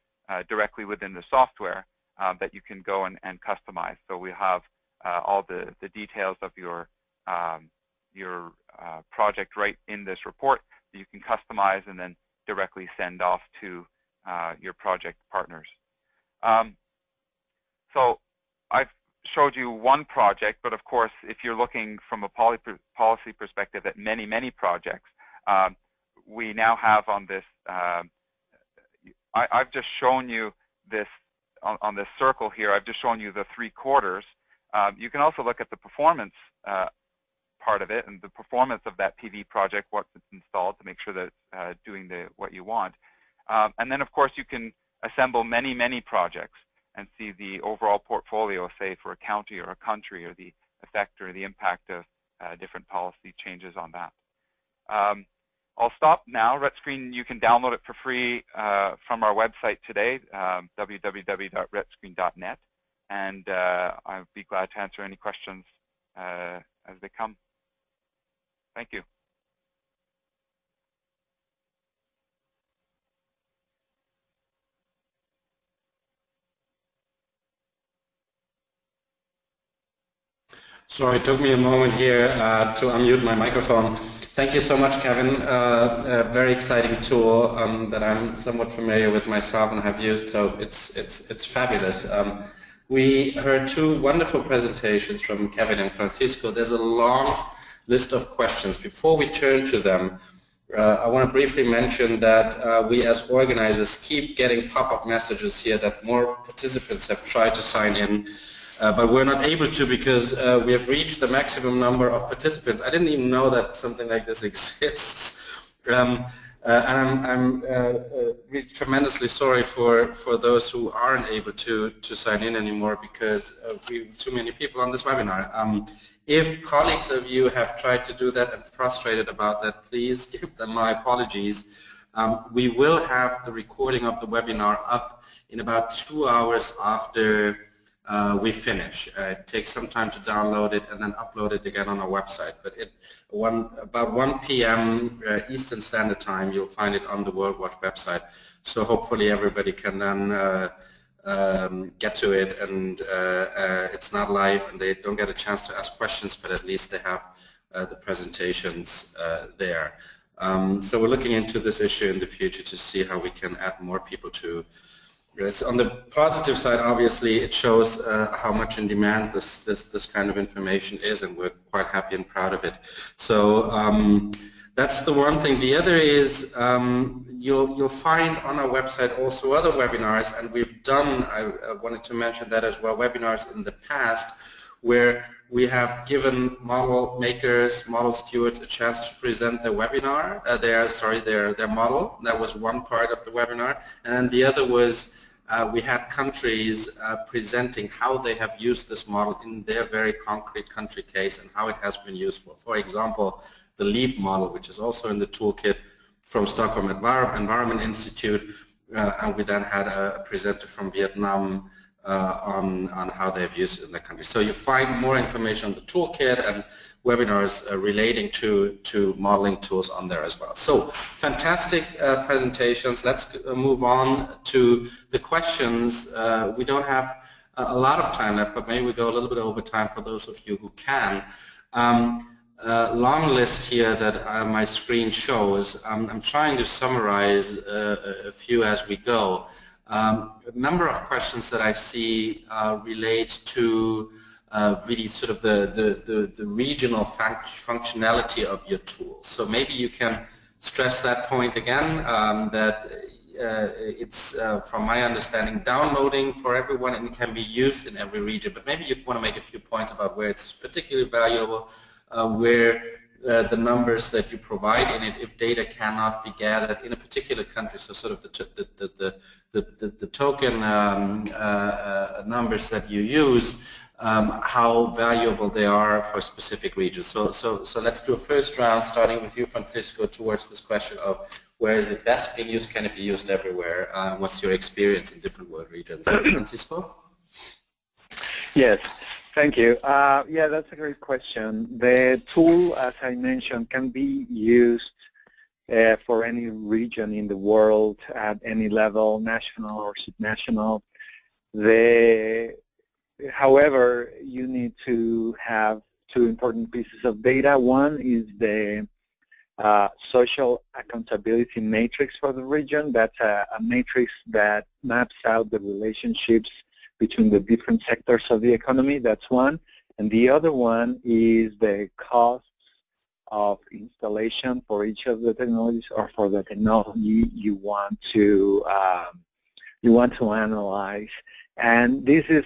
directly within the software that you can go and customize. So we have all the details of your project right in this report that you can customize and then directly send off to your project partners. So I've showed you one project, but of course, if you're looking from a policy perspective at many projects, we now have on this, I've just shown you this, on this circle here, I've just shown you the 3 quarters. You can also look at the performance part of it and the performance of that PV project, what's installed to make sure that it's doing what you want. And then, of course, you can assemble many projects and see the overall portfolio, say, for a county or a country, or the effect or the impact of different policy changes on that. I'll stop now. Retscreen, you can download it for free from our website today, www.retscreen.net, and I'll be glad to answer any questions as they come. Thank you. Sorry, it took me a moment here to unmute my microphone. Thank you so much, Kevin. A very exciting tool that I'm somewhat familiar with myself and have used, so it's fabulous. We heard 2 wonderful presentations from Kevin and Francisco. There's a long list of questions. Before we turn to them, I want to briefly mention that we as organizers keep getting pop-up messages here that more participants have tried to sign in, but we're not able to because we have reached the maximum number of participants. I didn't even know that something like this exists. And I'm really tremendously sorry for those who aren't able to sign in anymore because we have too many people on this webinar. If colleagues of you have tried to do that and frustrated about that, please give them my apologies. We will have the recording of the webinar up in about 2 hours after we finish. It takes some time to download it and then upload it again on our website. But about 1 p.m. Eastern Standard Time, you'll find it on the Worldwatch website. So hopefully everybody can then get to it, and it's not live and they don't get a chance to ask questions, but at least they have the presentations there. So we're looking into this issue in the future to see how we can add more people to. On the positive side, obviously, it shows how much in demand this kind of information is, and we're quite happy and proud of it. So that's the one thing. The other is you'll find on our website also other webinars, and we've done, I wanted to mention that as well, webinars in the past where we have given model makers, model stewards a chance to present their webinar, their model. That was one part of the webinar, and the other was we had countries presenting how they have used this model in their very concrete country case and how it has been useful. For example, the LEAP model, which is also in the toolkit from Stockholm Environment Institute, and we then had a presenter from Vietnam on how they've used it in their country. So you find more information on the toolkit and webinars relating to modeling tools on there as well. So fantastic presentations. Let's move on to the questions. We don't have a lot of time left, but maybe we go a little bit over time for those of you who can. Long list here that my screen shows. I'm trying to summarize a few as we go. A number of questions that I see relate to really sort of the regional functionality of your tool. So maybe you can stress that point again, that it's, from my understanding, downloading for everyone and can be used in every region. But maybe you want to make a few points about where it's particularly valuable where the numbers that you provide in it, if data cannot be gathered in a particular country, so sort of the token numbers that you use, how valuable they are for specific regions. So let's do a first round, starting with you, Francisco, towards this question of where is it best being used? Can it be used everywhere? What's your experience in different world regions? Francisco? Yes, thank you. Yeah, that's a great question. The tool, as I mentioned, can be used for any region in the world at any level, national or subnational. However, you need to have two important pieces of data. One is the social accountability matrix for the region. That's a matrix that maps out the relationships between the different sectors of the economy. That's one. And the other one is the costs of installation for each of the technologies, or for the technology you want to analyze. And this is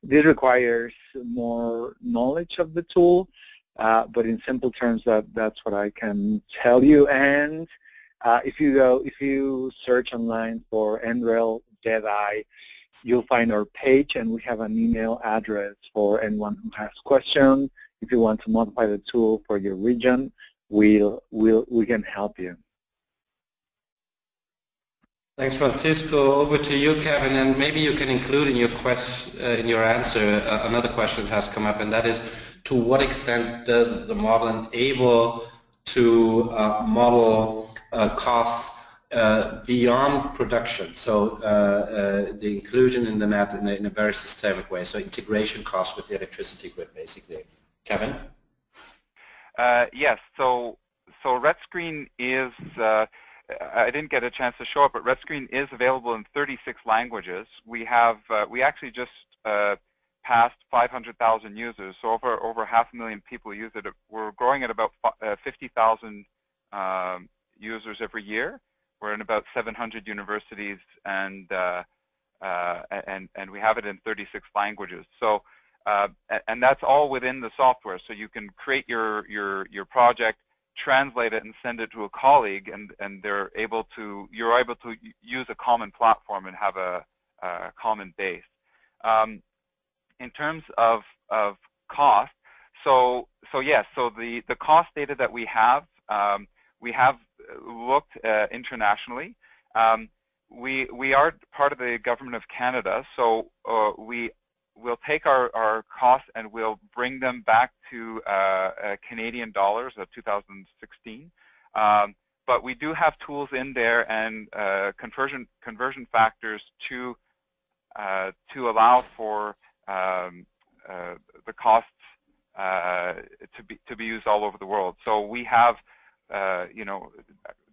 this requires more knowledge of the tool, but in simple terms, that's what I can tell you. And if you search online for NREL Jedi, you'll find our page, and we have an email address for anyone who has questions. If you want to modify the tool for your region, we can help you. Thanks, Francisco. Over to you, Kevin, and maybe you can include in your answer another question that has come up, and that is, to what extent does the model enable to model costs beyond production? So the inclusion in the net in a very systemic way. So integration costs with the electricity grid, basically. Kevin? Yes. So Retscreen is. I didn't get a chance to show it, but Retscreen is available in 36 languages. We actually just passed 500,000 users, so over 500,000 people use it. We're growing at about 50,000 users every year. We're in about 700 universities, and we have it in 36 languages. So and that's all within the software. So you can create your project, translate it, and send it to a colleague, and you're able to use a common platform and have a common base. In terms of cost, so yes, so the cost data that we have looked internationally. We are part of the Government of Canada, so we'll take our costs and we'll bring them back to Canadian dollars of 2016. But we do have tools in there and conversion factors to allow for the costs to be used all over the world. So we have,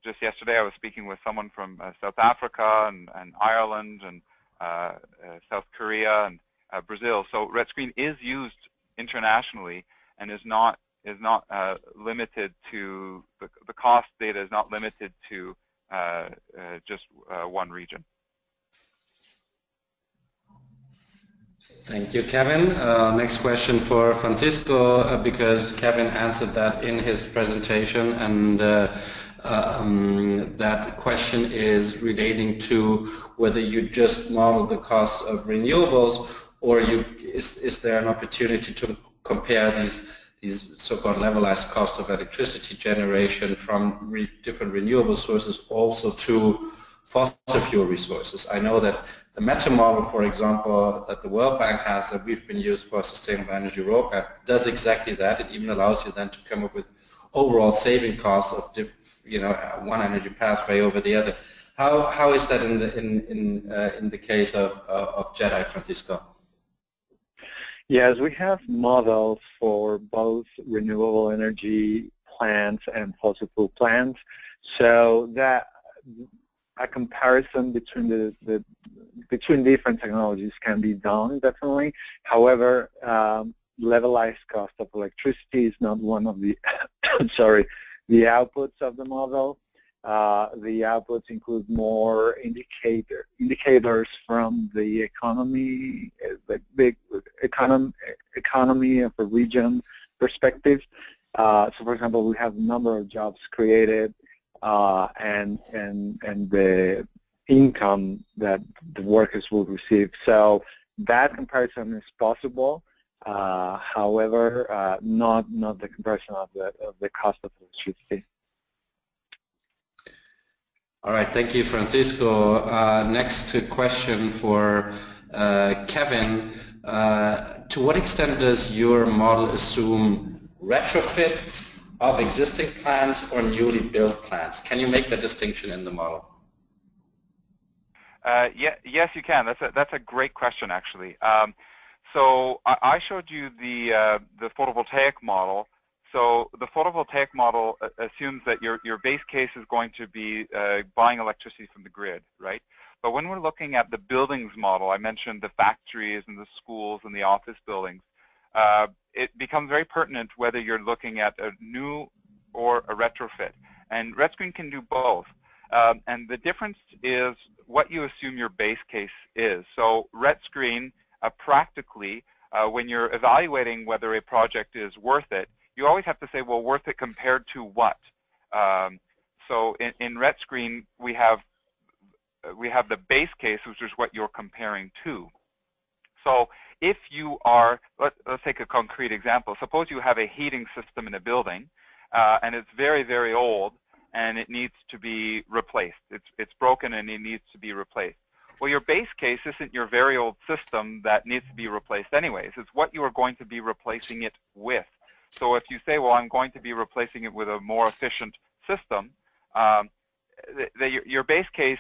just yesterday I was speaking with someone from South Africa and Ireland and South Korea and Brazil. So Retscreen is used internationally and is not limited to the cost data is not limited to just one region. Thank you, Kevin. Next question for Francisco, because Kevin answered that in his presentation, and that question is relating to whether you just model the cost of renewables, or is there an opportunity to compare these so-called levelized costs of electricity generation from different renewable sources also to fossil fuel resources? I know that the meta model, for example, that the World Bank has, that we've been used for Sustainable Energy Roadmap, does exactly that. It even allows you then to come up with overall saving costs of one energy pathway over the other. How is that in the case of Jedi, Francisco? Yes, we have models for both renewable energy plants and fossil fuel plants, so that a comparison between between different technologies can be done, definitely. However, levelized cost of electricity is not one of the the outputs of the model. The outputs include more indicators from the economy, the big economy of a region perspective. So, for example, we have a number of jobs created and the income that the workers will receive. So that comparison is possible. However, not the comparison of the cost of electricity. All right, thank you, Francisco. Next question for Kevin. To what extent does your model assume retrofit of existing plants or newly built plants? Can you make the distinction in the model? Yes, you can. That's a great question, actually. So I showed you the photovoltaic model. So the photovoltaic model assumes that your base case is going to be buying electricity from the grid, right? But when we're looking at the buildings model, I mentioned the factories and the schools and the office buildings, it becomes very pertinent whether you're looking at a new or a retrofit. And Retscreen can do both. And the difference is what you assume your base case is. So Retscreen, practically, when you're evaluating whether a project is worth it, you always have to say, well, worth it compared to what? So in Retscreen, we have the base case, which is what you're comparing to. So if you are, let's take a concrete example. Suppose you have a heating system in a building, and it's very, very old, and it needs to be replaced. It's broken and it needs to be replaced. Well, your base case isn't your very old system that needs to be replaced anyways. It's what you are going to be replacing it with. So if you say, well, I'm going to be replacing it with a more efficient system, your base case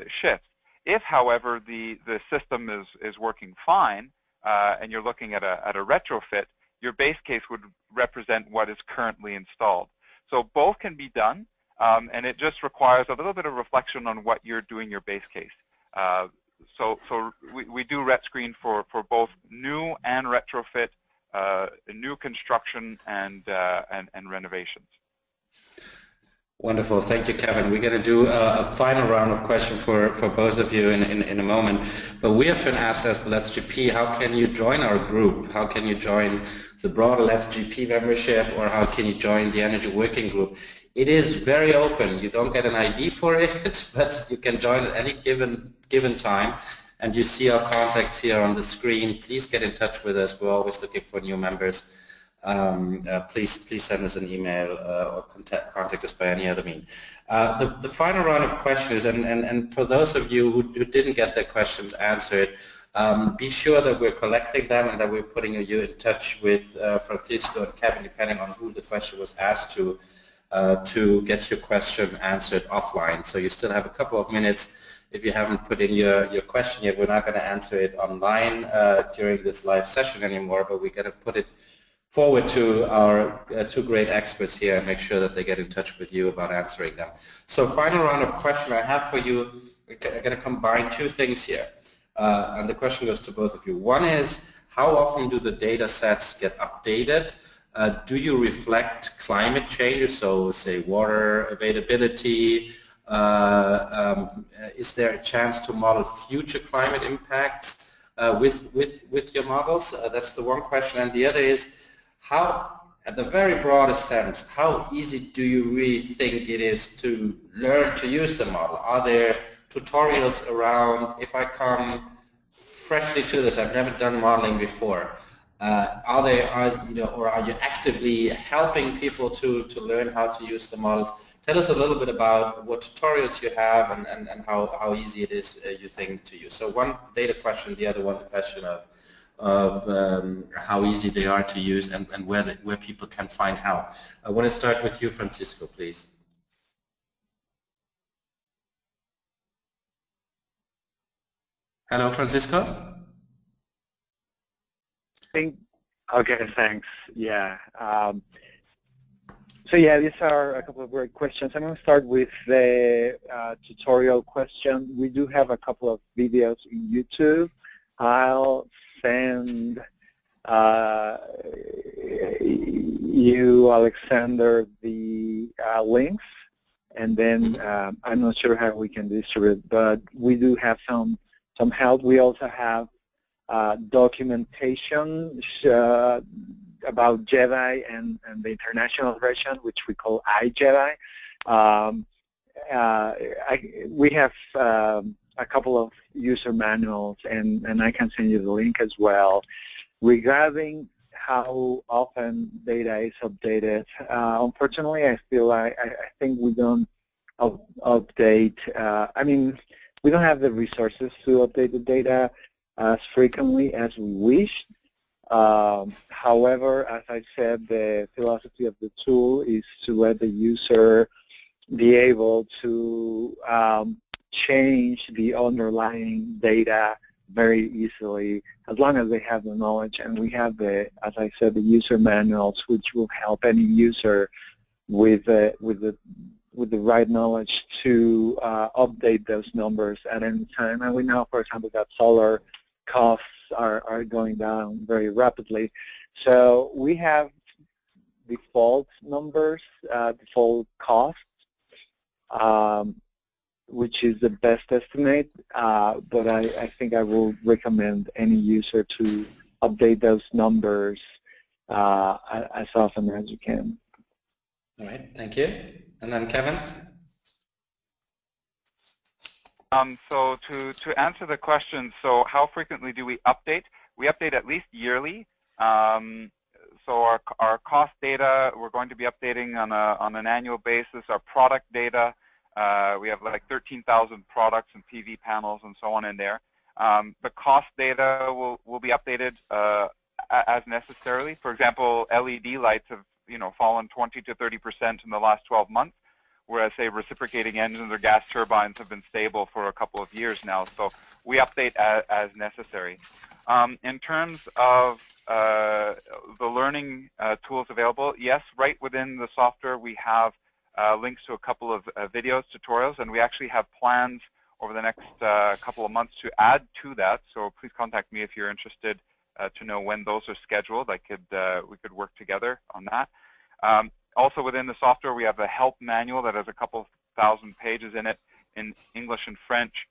shifts. If, however, the system is working fine, and you're looking at a retrofit, your base case would represent what is currently installed. So both can be done, and it just requires a little bit of reflection on what you're doing your base case. So we do Retscreen for both new and retrofit, new construction and renovations. Wonderful. Thank you, Kevin. We're going to do a final round of questions for both of you in a moment. But we have been asked as the Let's GP, how can you join our group? How can you join the broader Let's GP membership, or how can you join the Energy Working Group? It is very open. You don't get an ID for it, but you can join at any given time. And you see our contacts here on the screen. Please get in touch with us. We're always looking for new members. Please send us an email or contact us by any other means. The final round of questions, and for those of you who didn't get their questions answered, be sure that we're collecting them and that we're putting you in touch with Francisco and Kevin, depending on who the question was asked to get your question answered offline. So you still have a couple of minutes. If you haven't put in your question yet, we're not going to answer it online during this live session anymore, but we're going to put it forward to our two great experts here and make sure that they get in touch with you about answering them. So final round of question I have for you, I'm going to combine two things here. And the question goes to both of you. One is, how often do the data sets get updated? Do you reflect climate changes, so say water availability? Is there a chance to model future climate impacts with your models? That's the one question. And the other is, how, at the very broadest sense, how easy do you really think it is to learn to use the model? Are there tutorials around, if I come freshly to this, I've never done modeling before, are you actively helping people to learn how to use the models? Tell us a little bit about what tutorials you have and how easy it is, you think, to use. So one data question, the other one the question of how easy they are to use and where people can find help. I want to start with you, Francisco, please. Hello, Francisco? Okay, thanks. Yeah. So yeah, these are a couple of great questions. I'm going to start with the tutorial question. We do have a couple of videos in YouTube. I'll send you, Alexander, the links, and then I'm not sure how we can distribute, but we do have some help. We also have documentation about Jedi and the international version, which we call iJedi. We have a couple of user manuals, and I can send you the link as well. Regarding how often data is updated, unfortunately, I think we don't update. I mean, we don't have the resources to update the data as frequently as we wish. However, as I said, the philosophy of the tool is to let the user be able to change the underlying data very easily, as long as they have the knowledge. And we have the, as I said, the user manuals, which will help any user with the right knowledge to update those numbers at any time. And we know, for example, that solar costs are going down very rapidly. So we have default numbers, default costs, which is the best estimate, but I think I will recommend any user to update those numbers as often as you can. All right, thank you. And then Kevin? So to answer the question, so how frequently do we update? We update at least yearly. So our cost data, we're going to be updating on an annual basis. Our product data, we have like 13,000 products and PV panels and so on in there. The cost data will be updated as necessarily. For example, LED lights have fallen 20 to 30% in the last 12 months, whereas say reciprocating engines or gas turbines have been stable for a couple of years now. So we update as necessary. In terms of the learning tools available, yes, right within the software we have links to a couple of videos, tutorials, and we actually have plans over the next couple of months to add to that. So please contact me if you're interested to know when those are scheduled. We could work together on that. Also within the software we have a help manual that has a couple thousand pages in it in English and French.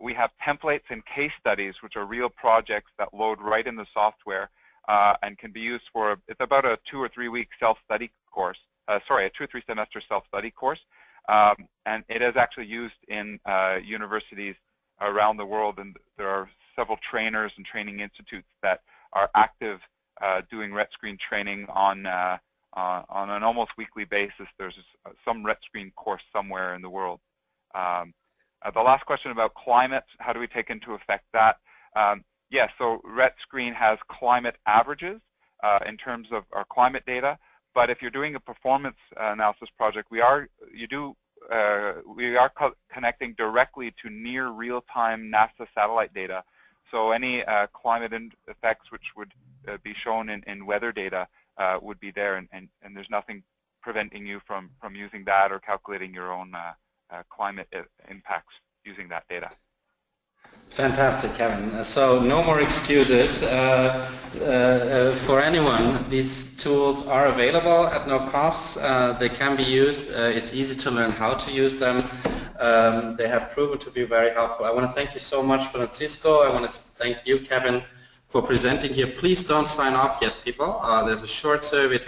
We have templates and case studies, which are real projects that load right in the software and can be used for, it's about a 2 or 3 week self-study course. Sorry, a 2 or 3 semester self-study course, and it is actually used in universities around the world, and there are several trainers and training institutes that are active doing Retscreen training on an almost weekly basis. There's some Retscreen course somewhere in the world. The last question about climate, how do we take into effect that? Yes, so Retscreen has climate averages in terms of our climate data. But if you're doing a performance analysis project, we are connecting directly to near real-time NASA satellite data. So any climate effects which would be shown in weather data would be there, and there's nothing preventing you from using that or calculating your own climate impacts using that data. Fantastic, Kevin. So no more excuses for anyone. These tools are available at no cost. They can be used. It's easy to learn how to use them. They have proven to be very helpful. I want to thank you so much, Francisco. I want to thank you, Kevin, for presenting here. Please don't sign off yet, people. There's a short survey.